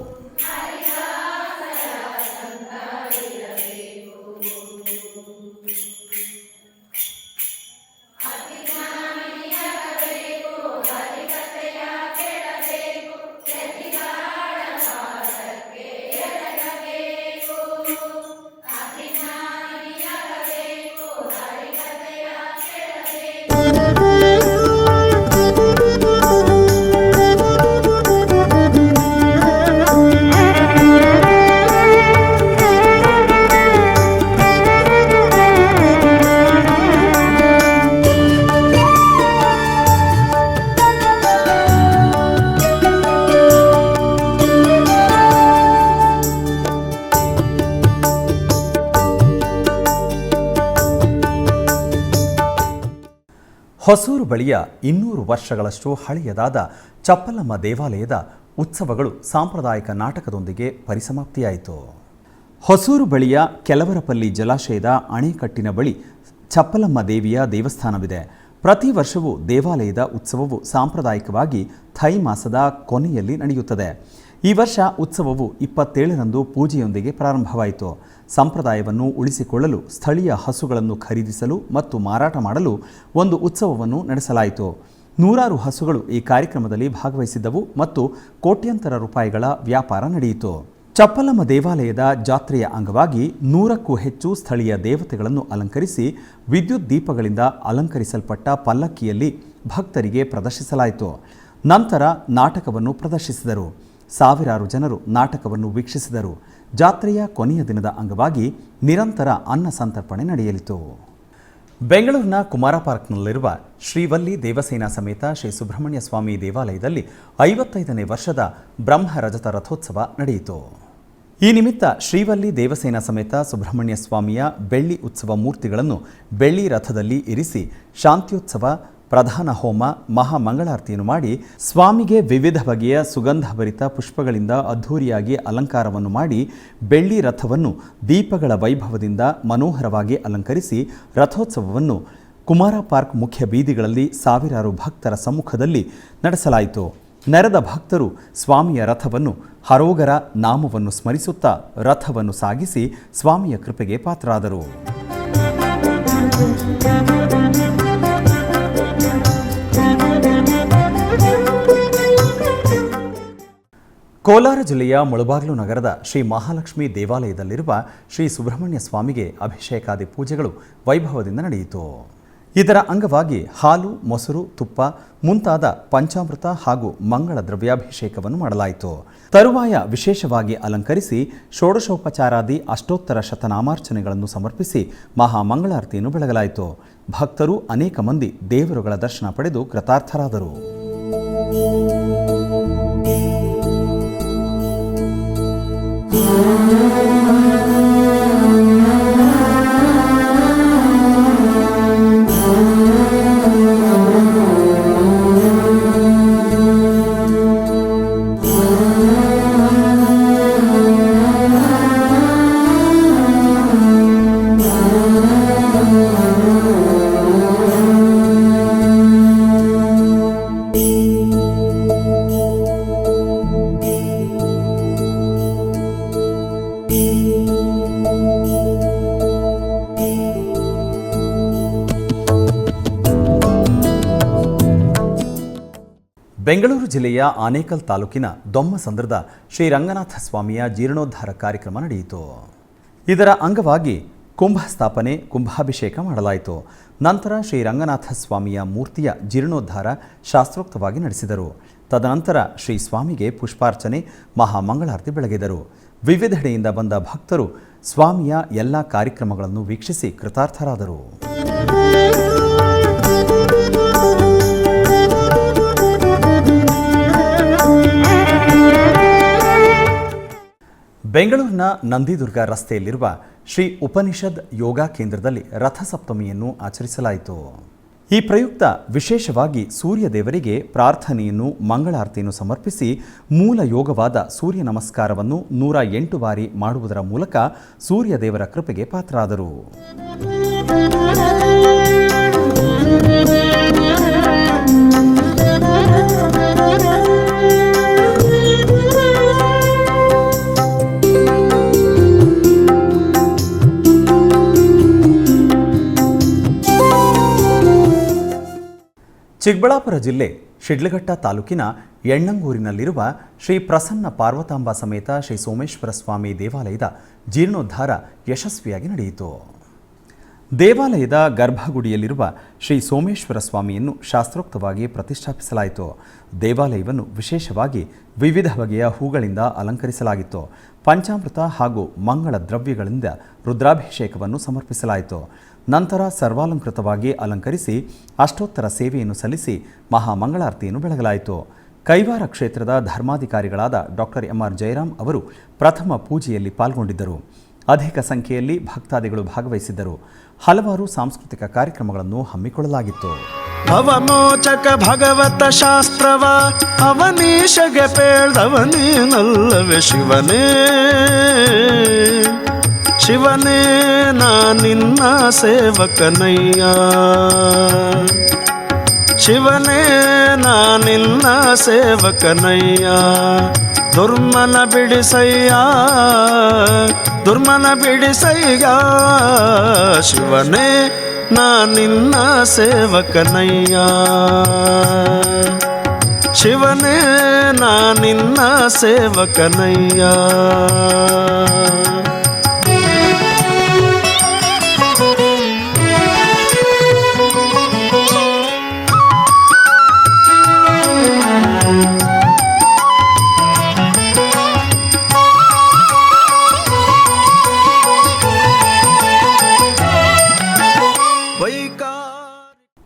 ಹೊಸೂರು ಬಳಿಯ 200 ವರ್ಷಗಳಷ್ಟು ಹಳೆಯದಾದ ಚಪ್ಪಲಮ್ಮ ದೇವಾಲಯದ ಉತ್ಸವಗಳು ಸಾಂಪ್ರದಾಯಿಕ ನಾಟಕದೊಂದಿಗೆ ಪರಿಸಮಾಪ್ತಿಯಾಯಿತು. ಹೊಸೂರು ಬಳಿಯ ಕೆಲವರಪಲ್ಲಿ ಜಲಾಶಯದ ಅಣೆಕಟ್ಟಿನ ಬಳಿ ಚಪ್ಪಲಮ್ಮ ದೇವಿಯ ದೇವಸ್ಥಾನವಿದೆ. ಪ್ರತಿ ವರ್ಷವೂ ದೇವಾಲಯದ ಉತ್ಸವವು ಸಾಂಪ್ರದಾಯಿಕವಾಗಿ ಥೈ ಮಾಸದ ಕೊನೆಯಲ್ಲಿ ನಡೆಯುತ್ತದೆ. ಈ ವರ್ಷ ಉತ್ಸವವು 27ರಂದು ಪೂಜೆಯೊಂದಿಗೆ ಪ್ರಾರಂಭವಾಯಿತು. ಸಂಪ್ರದಾಯವನ್ನು ಉಳಿಸಿಕೊಳ್ಳಲು ಸ್ಥಳೀಯ ಹಸುಗಳನ್ನು ಖರೀದಿಸಲು ಮತ್ತು ಮಾರಾಟ ಮಾಡಲು ಒಂದು ಉತ್ಸವವನ್ನು ನಡೆಸಲಾಯಿತು. ನೂರಾರು ಹಸುಗಳು ಈ ಕಾರ್ಯಕ್ರಮದಲ್ಲಿ ಭಾಗವಹಿಸಿದ್ದವು ಮತ್ತು ಕೋಟ್ಯಂತರ ರೂಪಾಯಿಗಳ ವ್ಯಾಪಾರ ನಡೆಯಿತು. ಚಪ್ಪಲಮ್ಮ ದೇವಾಲಯದ ಜಾತ್ರೆಯ ಅಂಗವಾಗಿ 100ಕ್ಕೂ ಹೆಚ್ಚು ಸ್ಥಳೀಯ ದೇವತೆಗಳನ್ನು ಅಲಂಕರಿಸಿ ವಿದ್ಯುತ್ ದೀಪಗಳಿಂದ ಅಲಂಕರಿಸಲ್ಪಟ್ಟ ಪಲ್ಲಕ್ಕಿಯಲ್ಲಿ ಭಕ್ತರಿಗೆ ಪ್ರದರ್ಶಿಸಲಾಯಿತು. ನಂತರ ನಾಟಕವನ್ನು ಪ್ರದರ್ಶಿಸಿದರು. ಸಾವಿರಾರು ಜನರು ನಾಟಕವನ್ನು ವೀಕ್ಷಿಸಿದರು. ಜಾತ್ರೆಯ ಕೊನೆಯ ದಿನದ ಅಂಗವಾಗಿ ನಿರಂತರ ಅನ್ನ ಸಂತರ್ಪಣೆ ನಡೆಯಲಿತು. ಬೆಂಗಳೂರಿನ ಕುಮಾರ ಪಾರ್ಕ್ನಲ್ಲಿರುವ ಶ್ರೀವಲ್ಲಿ ದೇವಸೇನಾ ಸಮೇತ ಶ್ರೀ ಸುಬ್ರಹ್ಮಣ್ಯ ಸ್ವಾಮಿ ದೇವಾಲಯದಲ್ಲಿ 55ನೇ ವರ್ಷದ ಬ್ರಹ್ಮರಜತ ರಥೋತ್ಸವ ನಡೆಯಿತು. ಈ ನಿಮಿತ್ತ ಶ್ರೀವಲ್ಲಿ ದೇವಸೇನಾ ಸಮೇತ ಸುಬ್ರಹ್ಮಣ್ಯ ಸ್ವಾಮಿಯ ಬೆಳ್ಳಿ ಉತ್ಸವ ಮೂರ್ತಿಗಳನ್ನು ಬೆಳ್ಳಿ ರಥದಲ್ಲಿ ಇರಿಸಿ ಶಾಂತ್ಯೋತ್ಸವ, ಪ್ರಧಾನ ಹೋಮ, ಮಹಾಮಂಗಳಾರತಿಯನ್ನು ಮಾಡಿ ಸ್ವಾಮಿಗೆ ವಿವಿಧ ಬಗೆಯ ಸುಗಂಧಭರಿತ ಪುಷ್ಪಗಳಿಂದ ಅದ್ಧೂರಿಯಾಗಿ ಅಲಂಕಾರವನ್ನು ಮಾಡಿ ಬೆಳ್ಳಿ ರಥವನ್ನು ದೀಪಗಳ ವೈಭವದಿಂದ ಮನೋಹರವಾಗಿ ಅಲಂಕರಿಸಿ ರಥೋತ್ಸವವನ್ನು ಕುಮಾರ ಪಾರ್ಕ್ ಮುಖ್ಯ ಬೀದಿಗಳಲ್ಲಿ ಸಾವಿರಾರು ಭಕ್ತರ ಸಮ್ಮುಖದಲ್ಲಿ ನಡೆಸಲಾಯಿತು. ನೆರೆದ ಭಕ್ತರು ಸ್ವಾಮಿಯ ರಥವನ್ನು ಹರೋಗರ ನಾಮವನ್ನು ಸ್ಮರಿಸುತ್ತಾ ರಥವನ್ನು ಸಾಗಿಸಿ ಸ್ವಾಮಿಯ ಕೃಪೆಗೆ ಪಾತ್ರರಾದರು. ಕೋಲಾರ ಜಿಲ್ಲೆಯ ಮುಳಬಾಗಿಲು ನಗರದ ಶ್ರೀ ಮಹಾಲಕ್ಷ್ಮಿ ದೇವಾಲಯದಲ್ಲಿರುವ ಶ್ರೀ ಸುಬ್ರಹ್ಮಣ್ಯ ಸ್ವಾಮಿಗೆ ಅಭಿಷೇಕಾದಿ ಪೂಜೆಗಳು ವೈಭವದಿಂದ ನಡೆಯಿತು. ಇದರ ಅಂಗವಾಗಿ ಹಾಲು, ಮೊಸರು, ತುಪ್ಪ ಮುಂತಾದ ಪಂಚಾಮೃತ ಹಾಗೂ ಮಂಗಳ ದ್ರವ್ಯಾಭಿಷೇಕವನ್ನು ಮಾಡಲಾಯಿತು. ತರುವಾಯ ವಿಶೇಷವಾಗಿ ಅಲಂಕರಿಸಿ ಷೋಡಶೋಪಚಾರಾದಿ ಅಷ್ಟೋತ್ತರ ಶತನಾಮಾರ್ಚನೆಗಳನ್ನು ಸಮರ್ಪಿಸಿ ಮಹಾಮಂಗಳಾರತಿಯನ್ನು ಬೆಳಗಲಾಯಿತು. ಭಕ್ತರು ಅನೇಕ ಮಂದಿ ದೇವರುಗಳ ದರ್ಶನ ಪಡೆದು ಕೃತಾರ್ಥರಾದರು. ಬೆಂಗಳೂರು ಜಿಲ್ಲೆಯ ಆನೇಕಲ್ ತಾಲೂಕಿನ ದೊಮ್ಮಸಂದ್ರದ ಶ್ರೀರಂಗನಾಥ ಸ್ವಾಮಿಯ ಜೀರ್ಣೋದ್ಧಾರ ಕಾರ್ಯಕ್ರಮ ನಡೆಯಿತು. ಇದರ ಅಂಗವಾಗಿ ಕುಂಭ ಸ್ಥಾಪನೆ, ಕುಂಭಾಭಿಷೇಕ ಮಾಡಲಾಯಿತು. ನಂತರ ಶ್ರೀರಂಗನಾಥ ಸ್ವಾಮಿಯ ಮೂರ್ತಿಯ ಜೀರ್ಣೋದ್ಧಾರ ಶಾಸ್ತ್ರೋಕ್ತವಾಗಿ ನಡೆಸಿದರು. ತದನಂತರ ಶ್ರೀ ಸ್ವಾಮಿಗೆ ಪುಷ್ಪಾರ್ಚನೆ, ಮಹಾಮಂಗಳಾರತಿ ಬೆಳಗಿದರು. ವಿವಿಧೆಡೆಯಿಂದ ಬಂದ ಭಕ್ತರು ಸ್ವಾಮಿಯ ಎಲ್ಲ ಕಾರ್ಯಕ್ರಮಗಳನ್ನು ವೀಕ್ಷಿಸಿ ಕೃತಾರ್ಥರಾದರು. ಬೆಂಗಳೂರಿನ ನಂದಿದುರ್ಗ ರಸ್ತೆಯಲ್ಲಿರುವ ಶ್ರೀ ಉಪನಿಷದ್ ಯೋಗ ಕೇಂದ್ರದಲ್ಲಿ ರಥಸಪ್ತಮಿಯನ್ನು ಆಚರಿಸಲಾಯಿತು. ಈ ಪ್ರಯುಕ್ತ ವಿಶೇಷವಾಗಿ ಸೂರ್ಯ ದೇವರಿಗೆ ಪ್ರಾರ್ಥನೆಯನ್ನು ಮಂಗಳಾರತಿಯನ್ನು ಸಮರ್ಪಿಸಿ ಮೂಲ ಯೋಗವಾದ ಸೂರ್ಯ ನಮಸ್ಕಾರವನ್ನು 108 ಬಾರಿ ಮಾಡುವುದರ ಮೂಲಕ ಸೂರ್ಯ ದೇವರ ಕೃಪೆಗೆ ಪಾತ್ರರಾದರು. ಚಿಕ್ಕಬಳ್ಳಾಪುರ ಜಿಲ್ಲೆ ಶಿಡ್ಲಘಟ್ಟ ತಾಲೂಕಿನ ಎಣ್ಣಂಗೂರಿನಲ್ಲಿರುವ ಶ್ರೀ ಪ್ರಸನ್ನ ಪಾರ್ವತಾಂಬ ಸಮೇತ ಶ್ರೀ ಸೋಮೇಶ್ವರ ಸ್ವಾಮಿ ದೇವಾಲಯದ ಜೀರ್ಣೋದ್ಧಾರ ಯಶಸ್ವಿಯಾಗಿ ನಡೆಯಿತು. ದೇವಾಲಯದ ಗರ್ಭಗುಡಿಯಲ್ಲಿರುವ ಶ್ರೀ ಸೋಮೇಶ್ವರ ಸ್ವಾಮಿಯನ್ನು ಶಾಸ್ತ್ರೋಕ್ತವಾಗಿ ಪ್ರತಿಷ್ಠಾಪಿಸಲಾಯಿತು. ದೇವಾಲಯವನ್ನು ವಿಶೇಷವಾಗಿ ವಿವಿಧ ಬಗೆಯ ಹೂಗಳಿಂದ ಅಲಂಕರಿಸಲಾಗಿತ್ತು. ಪಂಚಾಮೃತ ಹಾಗೂ ಮಂಗಳ ದ್ರವ್ಯಗಳಿಂದ ರುದ್ರಾಭಿಷೇಕವನ್ನು ಸಮರ್ಪಿಸಲಾಯಿತು. ನಂತರ ಸರ್ವಾಲಂಕೃತವಾಗಿ ಅಲಂಕರಿಸಿ ಅಷ್ಟೋತ್ತರ ಸೇವೆಯನ್ನು ಸಲ್ಲಿಸಿ ಮಹಾಮಂಗಳಾರತಿಯನ್ನು ಬೆಳಗಲಾಯಿತು. ಕೈವಾರ ಕ್ಷೇತ್ರದ ಧರ್ಮಾಧಿಕಾರಿಗಳಾದ ಡಾಕ್ಟರ್ ಎಂ.ಆರ್. ಜಯರಾಮ್ ಅವರು ಪ್ರಥಮ ಪೂಜೆಯಲ್ಲಿ ಪಾಲ್ಗೊಂಡಿದ್ದರು. ಅಧಿಕ ಸಂಖ್ಯೆಯಲ್ಲಿ ಭಕ್ತಾದಿಗಳು ಭಾಗವಹಿಸಿದ್ದರು. ಹಲವಾರು ಸಾಂಸ್ಕೃತಿಕ ಕಾರ್ಯಕ್ರಮಗಳನ್ನು ಹಮ್ಮಿಕೊಳ್ಳಲಾಗಿತ್ತು. ಅವಮೋಚಕ ಭಗವತ ಶಾಸ್ತ್ರವ ಅವನೀಶಗೆ ಪೇಳ್ದವನೇನಲ್ಲವೇ ಶಿವನೇ ಶಿವನೇ ನಾ ನಿನ್ನ ಸೇವಕನಯ್ಯ ಶಿವನೇ ನಾ ನಿನ್ನ ಸೇವಕನಯ್ಯ ದುರ್ಮನ ಬಿಡಿಸಯ್ಯ ದುರ್ಮನ ಬಿಡಿಸಯ್ಯ ಶಿವನೇ ನಾ ನಿನ್ನ ಸೇವಕನಯ್ಯ ಶಿವನೇ ನಾ ನಿನ್ನ ಸೇವಕನಯ್ಯ.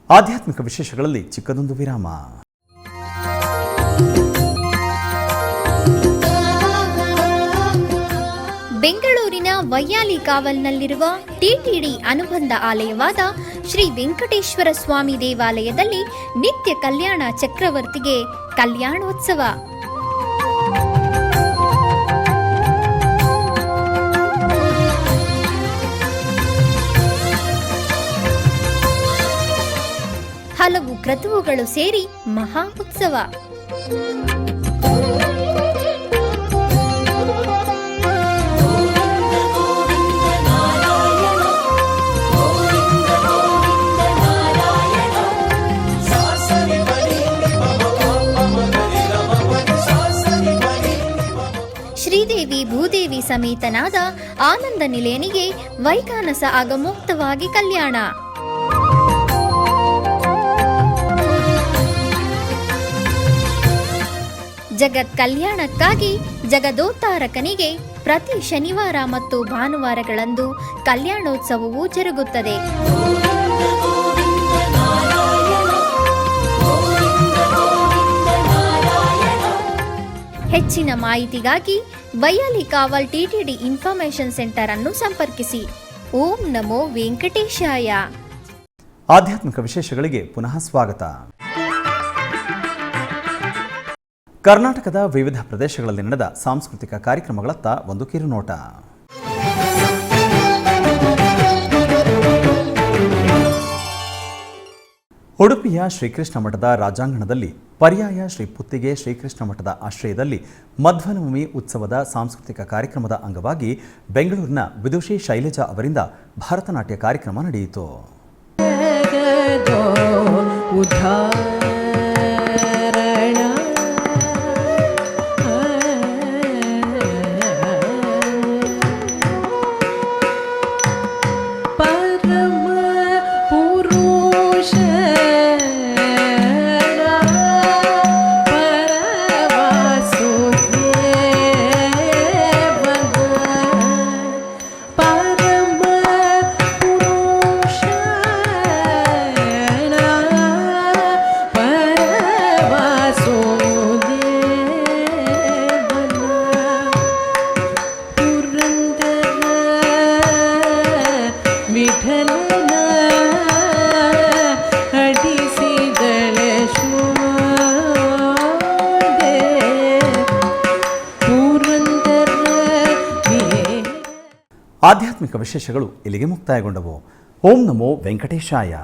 ಆಧ್ಯಾತ್ಮಿಕ ವಿಶೇಷಗಳಲ್ಲಿ ಚಿಕ್ಕದೊಂದು ವಿರಾಮ. ಬೆಂಗಳೂರಿನ ವೈಯಾಲಿ ಕಾವಲ್ನಲ್ಲಿರುವ ಟಿಟಿಡಿ ಅನುಬಂಧ ಆಲಯವಾದ ಶ್ರೀ ವೆಂಕಟೇಶ್ವರ ಸ್ವಾಮಿ ದೇವಾಲಯದಲ್ಲಿ ನಿತ್ಯ ಕಲ್ಯಾಣ ಚಕ್ರವರ್ತಿಗೆ ಕಲ್ಯಾಣೋತ್ಸವ. ಹಲವು ಕ್ರತುವುಗಳು ಸೇರಿ ಮಹಾ ಉತ್ಸವ. ಶ್ರೀದೇವಿ ಭೂದೇವಿ ಸಮೇತನಾದ ಆನಂದ ನಿಲಯನಿಗೆ ವೈಖಾನಸ ಆಗಮೋಕ್ತವಾಗಿ ಕಲ್ಯಾಣ. ಜಗತ್ ಕಲ್ಯಾಣಕ್ಕಾಗಿ ಜಗದೋತ್ತಾರಕನಿಗೆ ಪ್ರತಿ ಶನಿವಾರ ಮತ್ತು ಭಾನುವಾರಗಳಂದು ಕಲ್ಯಾಣೋತ್ಸವವು ಜರುಗುತ್ತದೆ. ಹೆಚ್ಚಿನ ಮಾಹಿತಿಗಾಗಿ ವೈಯಾಲಿ ಕಾವಲ್ ಟಿಟಿಡಿ ಇನ್ಫಾರ್ಮೇಶನ್ ಸೆಂಟರ್ ಅನ್ನು ಸಂಪರ್ಕಿಸಿ. ಓಂ ನಮೋ ವೆಂಕಟೇಶಾಯ. ಆಧ್ಯಾತ್ಮಿಕ ವಿಶೇಷಗಳಿಗೆ ಪುನಃ ಸ್ವಾಗತ. ಕರ್ನಾಟಕದ ವಿವಿಧ ಪ್ರದೇಶಗಳಲ್ಲಿ ನಡೆದ ಸಾಂಸ್ಕೃತಿಕ ಕಾರ್ಯಕ್ರಮಗಳತ್ತ ಒಂದು ಕಿರುನೋಟ. ಉಡುಪಿಯ ಶ್ರೀಕೃಷ್ಣ ಮಠದ ರಾಜಾಂಗಣದಲ್ಲಿ ಪರ್ಯಾಯ ಶ್ರೀ ಪುತ್ತಿಗೆ ಶ್ರೀಕೃಷ್ಣ ಮಠದ ಆಶ್ರಯದಲ್ಲಿ ಮಧ್ವನವಮಿ ಉತ್ಸವದ ಸಾಂಸ್ಕೃತಿಕ ಕಾರ್ಯಕ್ರಮದ ಅಂಗವಾಗಿ ಬೆಂಗಳೂರಿನ ವಿದುಷಿ ಶೈಲಜಾ ಅವರಿಂದ ಭರತನಾಟ್ಯ ಕಾರ್ಯಕ್ರಮ ನಡೆಯಿತು. ಆಧ್ಯಾತ್ಮಿಕ ವಿಶೇಷಗಳು ಇಲ್ಲಿಗೆ ಮುಕ್ತಾಯಗೊಂಡವು. ಓಂ ನಮೋ ವೆಂಕಟೇಶಾಯ.